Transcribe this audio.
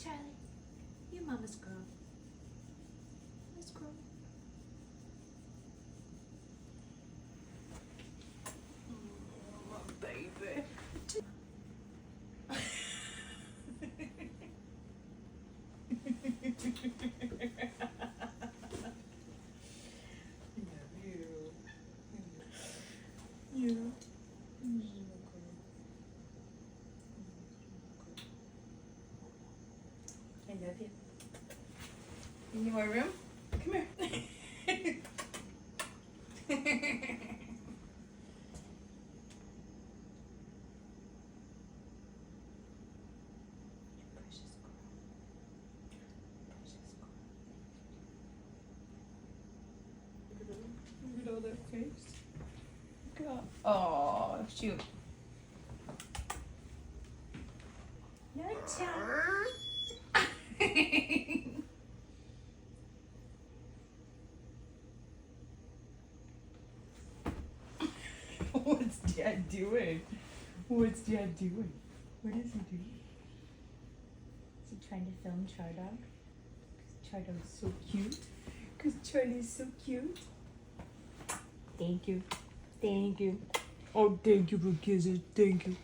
Charlie, you mama's girl. Let's grow. Oh, my baby. Yeah. I love you. You need more room? Come here. Precious girl. Precious girl. Look at all that face. Look at all. Oh, shoot. No, Charlie. What's Dad doing? What's Dad doing? What is he doing? Is he trying to film Chardog? Because Chardog's so cute. Because Charlie's so cute. Thank you. Thank you. Oh, thank you for kisses. Thank you.